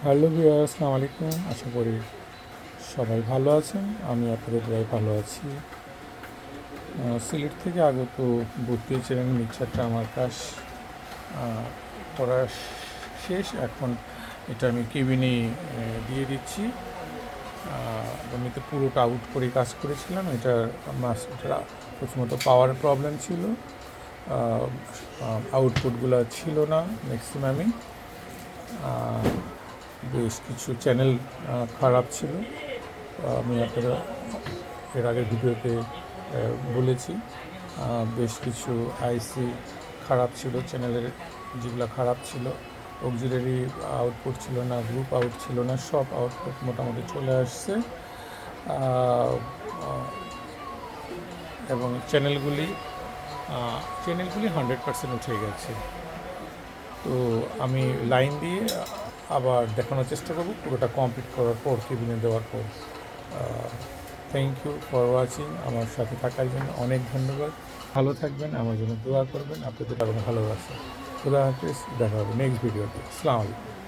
Hello viewer, আসসালামু আলাইকুম। আশা করি সবাই ভালো আছেন। আমি আপনাদের প্রায় ভালো আছি। সিলেট থেকে আগত ভর্তি চ্যানেল মিক্সারটা আমার কাজ করা শেষ। এখন এটা আমি কেবিনে দিয়ে দিচ্ছি। আমি তো পুরোটা আউট করে কাজ করেছিলাম। এটার প্রথমত পাওয়ার প্রবলেম ছিল, আউটপুটগুলো ছিল না ম্যাক্সিমামই, বেশ কিছু চ্যানেল খারাপ ছিল। আমি আপনারা এর আগের ভিডিওতে বলেছি, বেশ কিছু আইসি খারাপ ছিল, চ্যানেলের যেগুলো খারাপ ছিল, অক্সিলারি আউটপুট ছিল না, গ্রুপ আউট ছিল না, সব আউটপুট মোটামুটি চলে আসছে। এবং চ্যানেলগুলি 100% উঠে গেছে। তো আমি লাইন দিয়ে আবার দেখানোর চেষ্টা করব পুরোটা কমপ্লিট করার পর, কেবিনে দেওয়ার পর। Thank you for watching. আমার সাথে থাকার জন্য অনেক ধন্যবাদ। ভালো থাকবেন, আমার জন্য দোয়া করবেন, আপনাদের আরও ভালোবাসা। খুদা হাফিজ, দেখা হবে নেক্সট ভিডিওতে। আসসালামু আলাইকুম।